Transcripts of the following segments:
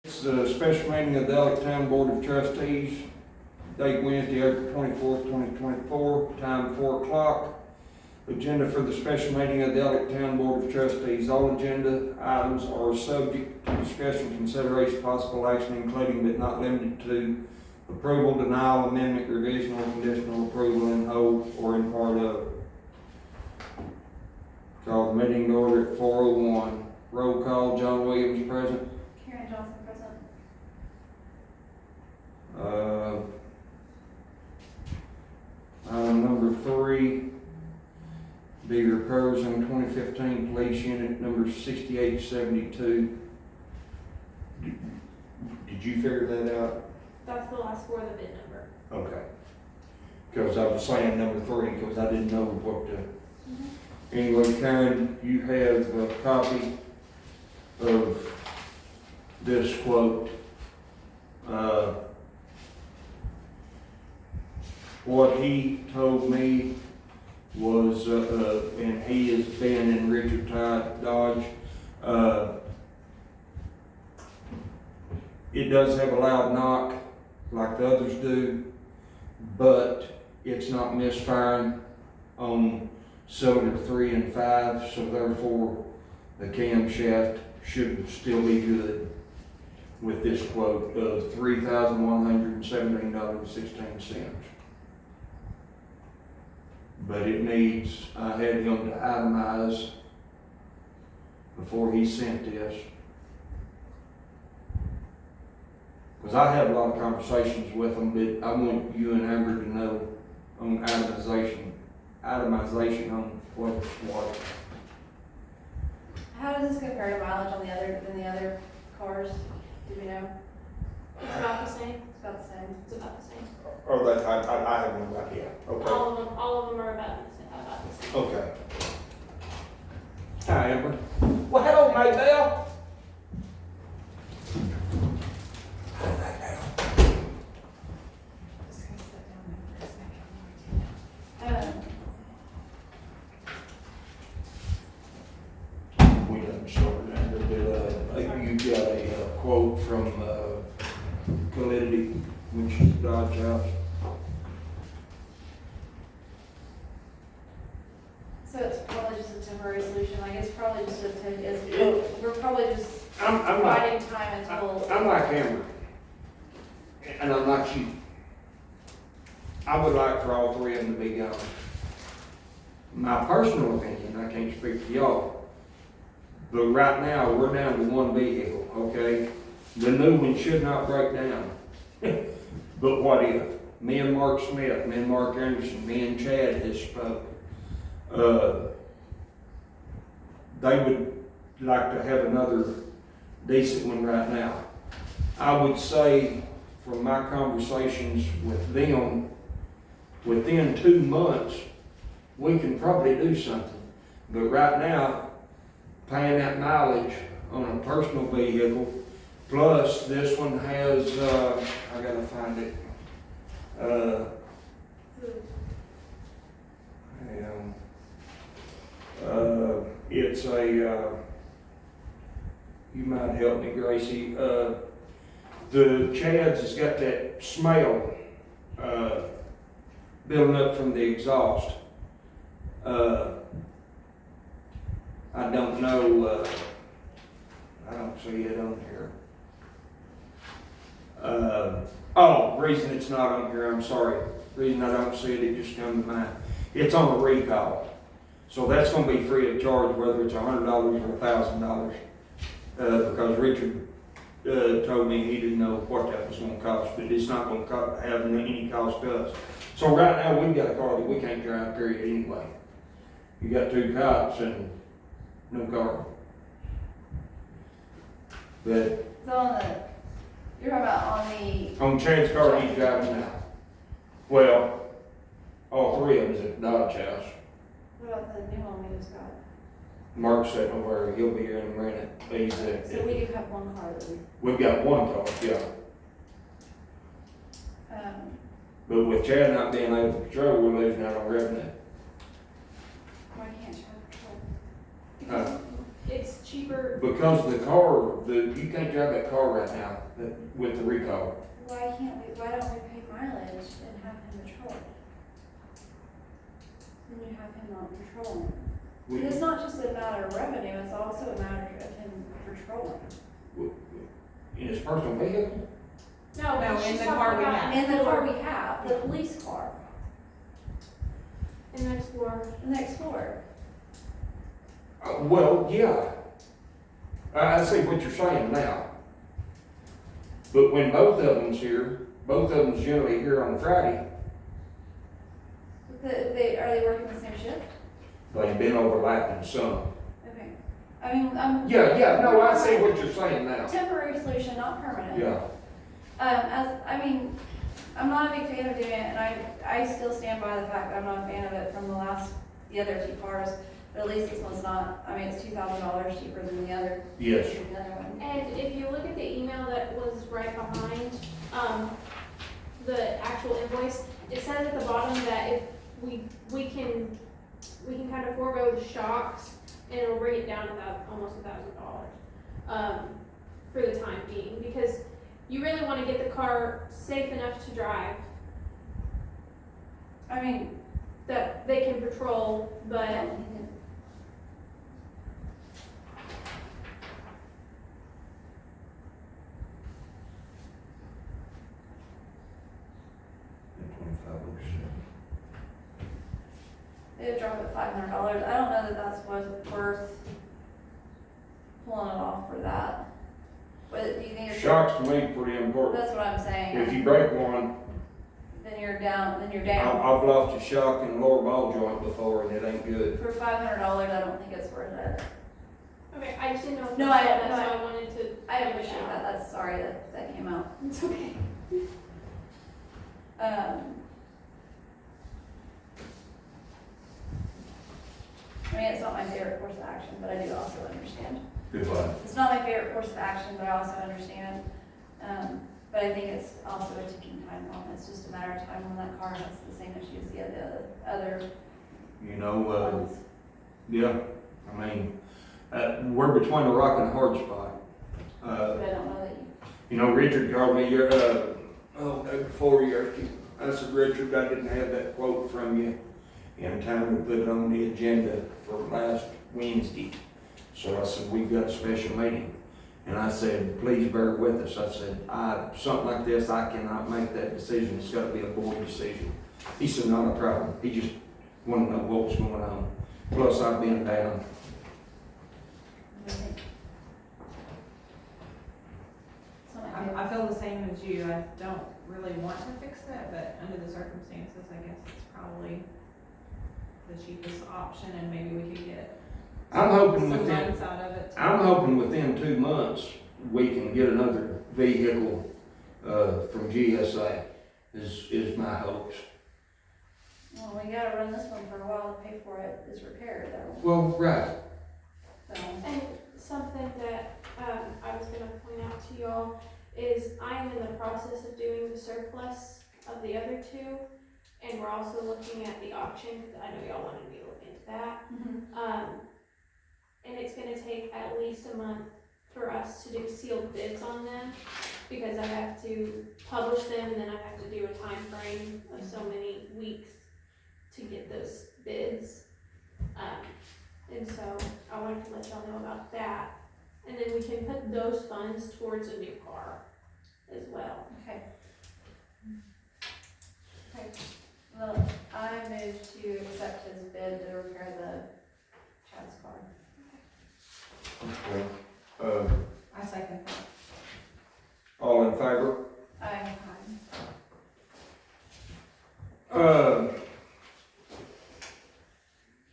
It's the special meeting of the Elliott Town Board of Trustees, date Wednesday, April 24th, 2024, time 4 o'clock. Agenda for the special meeting of the Elliott Town Board of Trustees. All agenda items are subject to discussion, consideration, possible action, including but not limited to approval, denial, amendment, revision, or conditional approval in whole or in part of. Call the meeting to order at 4:01. Roll call, John Williams present. Karen Johnson present. Item number 3, be repairs in 2015 police unit number 6872. Did you figure that out? That's the last four of the bid number. Okay. Because I was saying number 3 because I didn't know what to. Anyway, Karen, you have a copy of this quote. What he told me was, and he has been in Richard Tide Dodge, it does have a loud knock like the others do, but it's not misfiring on cylinder 3 and 5, so therefore the camshaft should still be good with this quote of $3,117.16. But it needs, I had him to itemize before he sent this. Because I had a lot of conversations with him, but I want you and Amber to know on itemization on what's what. How does this compare to mileage on the other cars? Do we know? It's about the same. It's about the same. It's about the same. Oh, that, I have no idea. Okay. All of them are about the same. Okay. Hi, Amber. Well, hello, Maybell. Just gonna sit down there for a second. We done started, Amber, but, you got a quote from, Calidity, when she's at Dodge House. So it's probably just a temporary solution, like it's probably just we're probably just I'm like, biding time until. I'm like Amber, and I'm like you. I would like for all 3 of them to be gone. My personal opinion, I can't speak for y'all, but right now, we're down to 1 vehicle, okay? The new one should not break down. But what if? Me and Mark Smith, me and Mark Anderson, me and Chad has spoke. They would like to have another decent one right now. I would say, from my conversations with them, within 2 months, we can probably do something. But right now, paying that mileage on a personal vehicle, plus this one has, I gotta find it. It's a, you might help me, Gracie. The Chad's has got that smell, building up from the exhaust. I don't know, I don't see it on here. Reason it's not on here, I'm sorry. Reason I don't see it, it just come to mind. It's on a recall. So that's gonna be free of charge, whether it's $100 or $1,000. Because Richard, told me he didn't know what that was gonna cost, but it's not gonna have any cost to us. So right now, we've got a car that we can't drive, period, anyway. You got 2 cops and no car. But So you're talking about on Chad's car, he's driving now. Well, all 3 of them's at the Dodge House. what about the new one we just got? Mark's sitting over, he'll be here in a minute. He's So we do have one car that we've got 1 car, yeah. But with Chad not being able to patrol, we're losing out on revenue. why can't you have control? it's cheaper. Because the car, you can't drive that car right now with the recall. Why don't we pay mileage and have him patrol? Then you have him on patrol. We- It's not just a matter of revenue, it's also a matter of him patrolling. In his personal vehicle? No, No, she's in the talking car we about have. And the car Explorer. we have, the police car, In the Explorer. the Explorer. Well, yeah. I see what you're saying now. But when both of them's here, both of them's generally here on Friday, Are they working the same shift? they've been overlapping some. Okay. I mean, Yeah, no, I see what you're saying now. temporary solution, not permanent. Yeah, I'm not a big fan of doing it, and I still stand by the fact that I'm not a fan of it from the other two cars. But at least this one's not, I mean, it's $2,000 cheaper than the other. yes. than the other one. And if you look at the email that was right behind, the actual invoice, it says at the bottom that if we can kind of forego the shocks, and it'll bring it down about almost $1,000, for the time being, because you really wanna get the car safe enough to drive, I mean, that they can patrol, but it'd drop at $500. I don't know that that's worth pulling it off for that. But do you think it's? Shocks to me pretty important. That's what I'm saying. If you break one, Then you're down, down. I've lost a shock in the lower ball joint before and it ain't good. For $500, I don't think it's worth it. okay, I just didn't know if No, you I- said that, no, so I wanted to. I appreciate that, that's, sorry that came out. It's okay. I mean, it's not my favorite course of action, but I do also understand. Goodbye. It's not my favorite course of action, but I also understand. But I think it's also a ticking time bomb. It's just a matter of time when that car has the same issues the other You know, ones. yeah, I mean, we're between a rock and a hard spot. But I don't know that you. You know, Richard called me, before yesterday. I said, Richard, I didn't have that quote from you in time to put it on the agenda for last Wednesday. So I said, we've got a special meeting. And I said, please bear with us. I said, something like this, I cannot make that decision. It's gotta be a board decision. He said, not a problem. He just wanted to know what was going on. Plus, I've been down. I feel the same as you. I don't really want to fix that, but under the circumstances, I guess it's probably the cheapest option, and maybe we could get I'm hoping some within, months out of it. I'm hoping within 2 months, we can get another vehicle, from GSA, is my hopes. Well, we gotta run this one for a while to pay for it, this repair though, Well, right. so. And something that, I was gonna point out to y'all is I am in the process of doing the surplus of the other two, and we're also looking at the auction, because I know y'all wanted me to look into that. And it's gonna take at least a month for us to do sealed bids on them, because I have to publish them, and then I have to do a time frame of so many weeks to get those bids. And so I wanted to let y'all know about that, and then we can put those funds towards a new car as well. Okay. Okay, well, I move to accept his bid to repair the Chad's car. Okay. I second that. All in favor? Aye.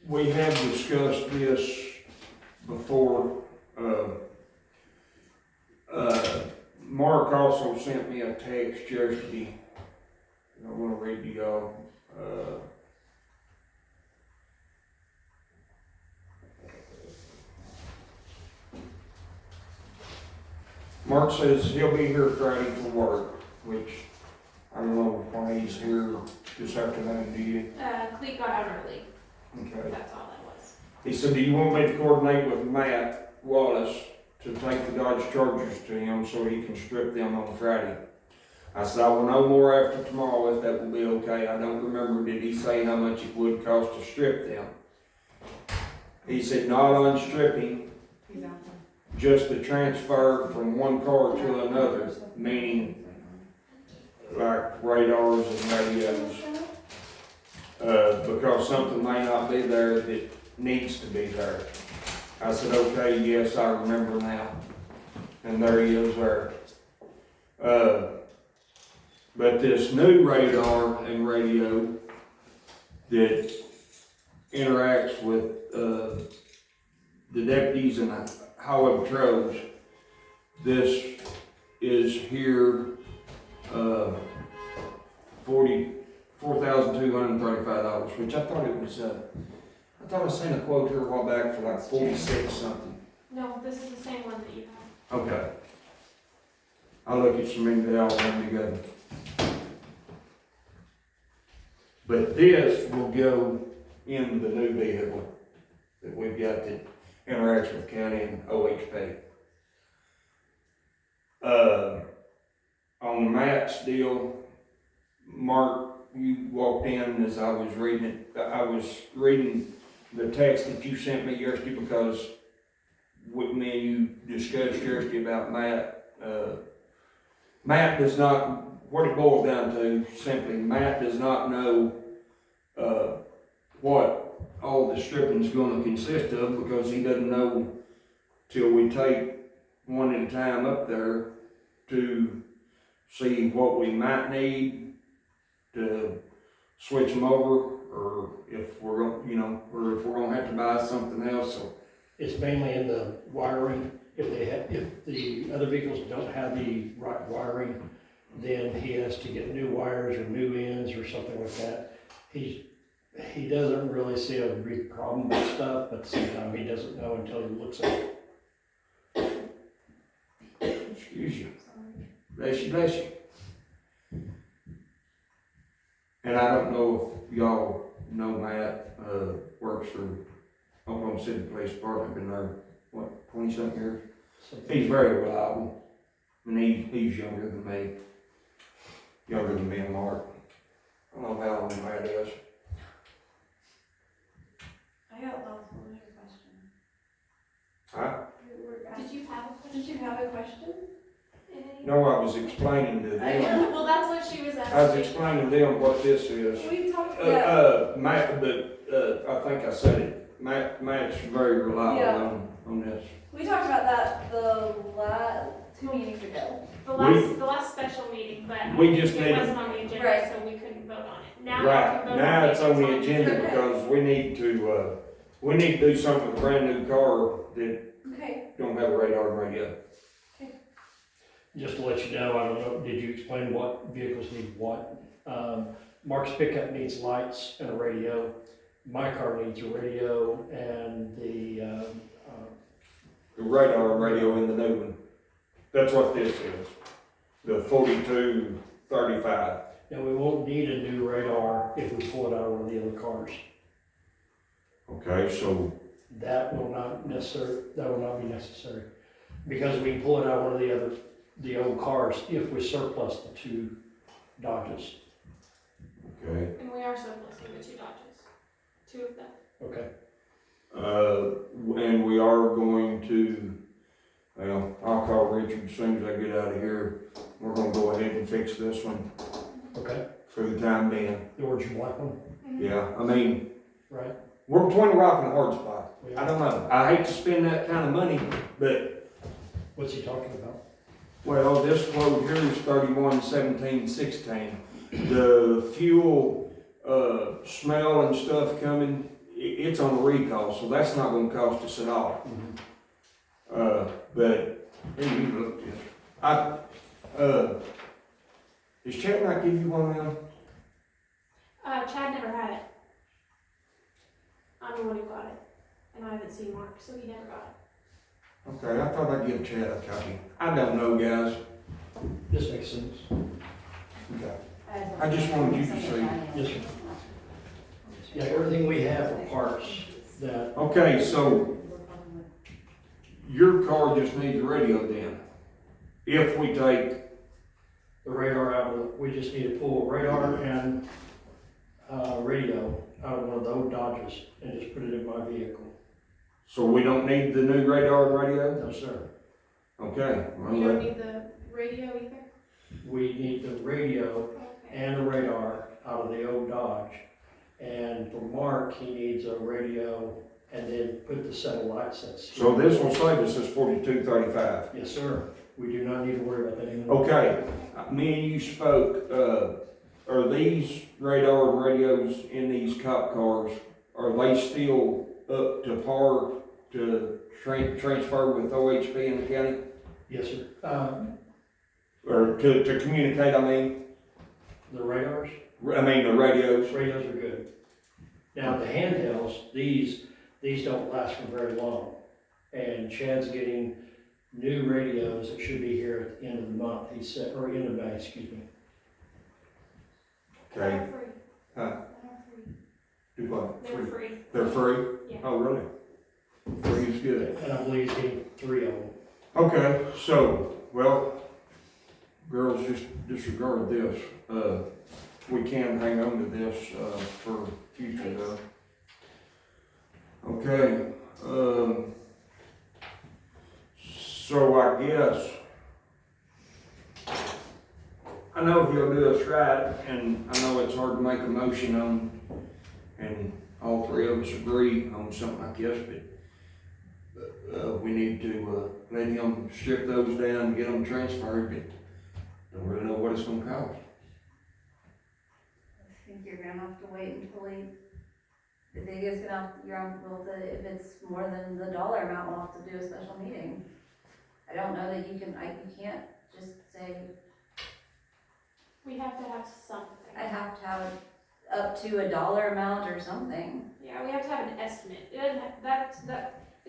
We have discussed this before. Mark also sent me a text yesterday. I want to read to y'all. Mark says he'll be here Friday for work, which I don't know why he's here this afternoon, do you? Cleat got out early, Okay. that's all that was. He said, do you want me to coordinate with Matt Wallace to take the Dodge Chargers to him so he can strip them on Friday? I said, I will know more after tomorrow if that will be okay. I don't remember, did he say how much it would cost to strip them? He said, not unstripping, He's out just the transfer from one car to another, meaning like radars and radios. Because something may not be there that needs to be there. I said, okay, yes, I remember now. And there he is there. But this new radar and radio that interacts with, the deputies and the highway patrols, this is here, $44,235, which I thought it was, I thought I seen a quote here a while back for like 46 something. No, this is the same one that you have. Okay. I'll look at some email all them together. But this will go in the new vehicle that we've got that interacts with county and OHP. On Matt's deal, Mark, you walked in as I was reading it. I was reading the text that you sent me yesterday because with me and you discussed yesterday about Matt. Matt does not, what it boils down to, simply, Matt does not know what all the stripping is going to consist of because he doesn't know till we take one at a time up there to see what we might need to switch them over, or if we're going, you know, or if we're going to have to buy something else. So It's mainly in the wiring. If the other vehicles don't have the right wiring, then he has to get new wires or new ends or something like that. He doesn't really see a big problem with stuff, but sometimes he doesn't know until he looks at it. excuse you. Bless you, bless you. And I don't know if y'all know Matt, works for Oklahoma City Police Department, been there, what, 20-something years? He's very reliable, and he's younger than me. Younger than me and Mark. I don't know how long Matt is. I got lost. What was your question? Huh? Did you have a question? Did you have a question? Any? No, I was explaining to them. Well, that's what she was asking. I was explaining to them what this is. We talked, yeah. Matt, but, I think I said it. Matt's very reliable on this. We talked about that the 2 meetings ago. The last special meeting, but We just it needed- wasn't on the agenda, Right. so we couldn't vote on it. Now we Right, can vote now on it's on the it. agenda Okay. because we need to do something with a brand new car that Okay. don't have a radar and radio. Just to let you know, I don't know, did you explain what vehicles need what? Mark's pickup needs lights and a radio. My car needs a radio and The radar and radio in the new one. That's what this is. The 4235. now we won't need a new radar if we pull it out of one of the other cars. Okay, so, That will not be necessary. Because we can pull it out of one of the old cars if we surplus the 2 Dodges. okay. And we are surplusing the 2 Dodges. 2 of them. Okay. And we are going to, well, I'll call Richard as soon as I get out of here. We're gonna go ahead and fix this one Okay. for the time being. The orange and black one, Yeah, I mean, right? we're between a rock and a hard spot. We I are. don't know. I hate to spend that kind of money, but, What's he talking about? well, this quote here is 31/17/16. The fuel, smell and stuff coming, it's on a recall, so that's not gonna cost us at all. But, hey, you look this. Does Chad not give you one of them? Chad never had it. I'm the one who got it. And I haven't seen Mark, so he never got it. Okay, I thought I'd give Chad a copy. I don't know, guys. This makes sense. Okay. I just wanted you to see. Yes, sir. Yeah, everything we have for parts that, Okay, so your car just needs a radio then. If we take, the radar out of, we just need to pull radar and, radio out of one of the old Dodges and just put it in my vehicle. so we don't need the new radar and radio? No, sir. Okay. well, You don't that- need the radio either? We need the radio Okay. and the radar out of the old Dodge. And for Mark, he needs a radio and then put the satellite sets. So this will save us this 4235. Yes, sir. We do not need to worry about that anymore. Okay, me and you spoke, are these radar and radios in these cop cars, are they still up to par to transfer with OHP in the county? Yes, sir. Or to communicate, I mean, The radars, the radios? radios are good. Now, the handhelds, these don't last for very long. And Chad's getting new radios that should be here at the end of the month, he said, or end of May, excuse me. Okay, They're free. Huh? They're free. do what? They're free, They're free? yeah. Oh, really? Free is good. And I believe he's getting 3 of them. Okay, so, well, girls, just disregard this. We can hang on to this, for future though. Okay, so I guess, I know he'll do us right, and I know it's hard to make a motion on, and all three of us agree on something like this, but we need to, let him strip those down and get them transferred, but don't really know what it's gonna cost. I think you're gonna have to wait until I think it's gonna, if it's more than the dollar amount, we'll have to do a special meeting. I don't know that you can't just say, We have to have something. I have to have it up to a dollar amount or something. Yeah, we have to have an estimate. It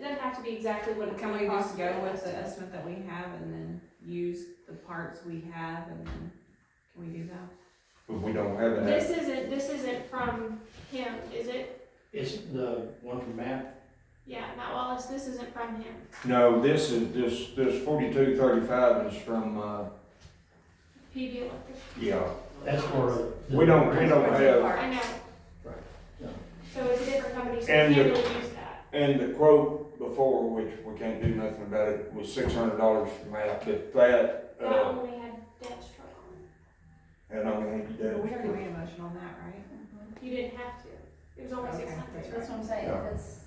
doesn't have to be exactly what it's Can gonna we cost. just go with the estimate that we have and then use the parts we have and then, can we do that? But we don't have an. This isn't from him, is it? It's the one from Matt. Yeah, Matt Wallace, this isn't from him. No, this 4235 is from, PV Electric. yeah, That's for. we don't have, I know. Right, yeah. So it's a different company, so And we can't the- really use that. and the quote before, which we can't do nothing about it, was $600 from that, but that, That only had Deb's truck on and I'm gonna We do already made a motion on that, right? it. You didn't have to. It was only Okay, 600. that's That's what I'm saying, Yeah. it's,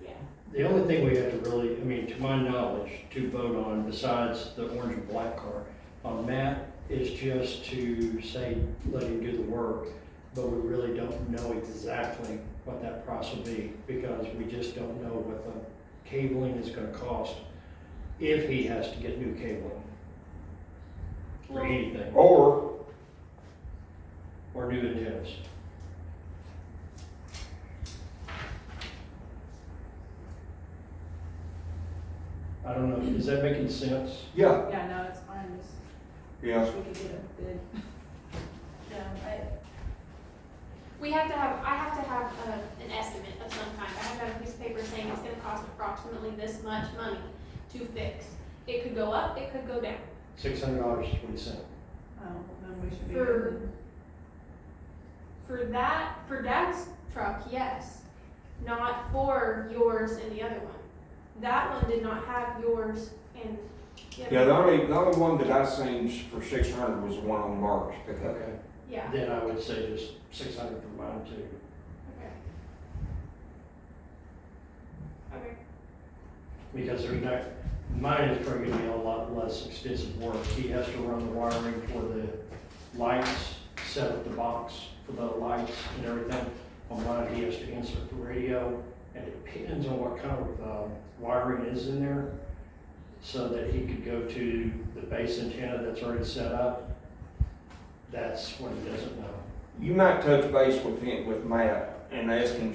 Yeah. The only thing we have to really, I mean, to my knowledge, to vote on, besides the orange and black car, on Matt, is just to say, let him do the work, but we really don't know exactly what that price will be, because we just don't know what the cabling is gonna cost if he has to get new cabling for Well, anything, or, or new antennas. I don't know, is that making sense? yeah, Yeah, no, it's fine, just yeah, wish we could get a bid. I have to have an estimate of some kind. I have to have a piece of paper saying it's gonna cost approximately this much money to fix. It could go up, it could go down. $600 is what he said. Oh, then we should be. For- good. For Dad's truck, yes. Not for yours and the other one. That one did not have yours and the other yeah, one. the only one that I seen for 600 was the one on Mark's pickup. Okay. Yeah, Then I would say just 600 for mine too. okay. Okay, Because there's not, mine is probably gonna be a lot less extensive work. He has to run the wiring for the lights, set up the box for the lights and everything. On mine, he has to insert the radio, and it depends on what kind of, wiring is in there, so that he could go to the base antenna that's already set up. That's what he doesn't know. You might touch base with him, with Matt, and ask him,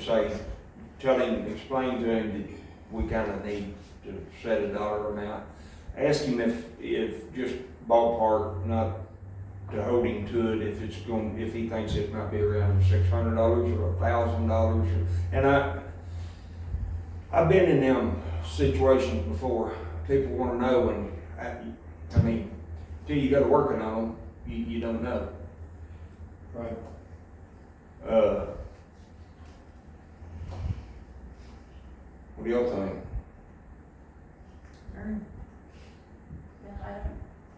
tell him, explain to him that we kinda need to set a dollar amount. Ask him if just ballpark, not to hold him to it, if he thinks it might be around $600 or $1,000, and I've been in them situations before. People wanna know and, I mean, till you go working on them, you don't know. Right. What do y'all think? Or, Yeah, I don't,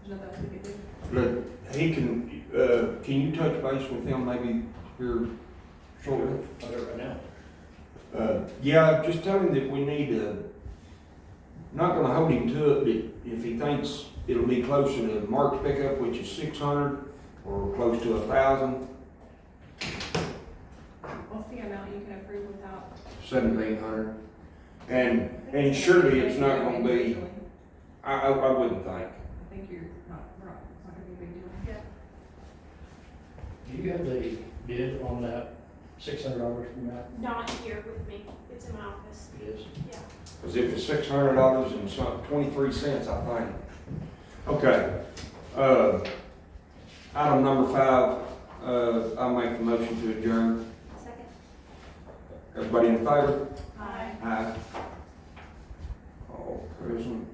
there's nothing else we could do. Look, he can you touch base with him maybe here shortly? I'll do it right now. Yeah, just tell him that we need to, not gonna hold him to it, but if he thinks it'll be closer to Mark's pickup, which is 600, or close to 1,000, What's the amount you can approve without? 1,700. And surely it's not gonna be, Individually. I wouldn't think. I think you're not, it's not gonna be a big deal. Do you have the bid on that $600 from that? Not here with me, it's in my office. It is. Cause it was $600 and some, 23 cents, I think. Okay, item number 5, I'll make the motion to adjourn. second. Everybody in favor? Aye. Aye. All present.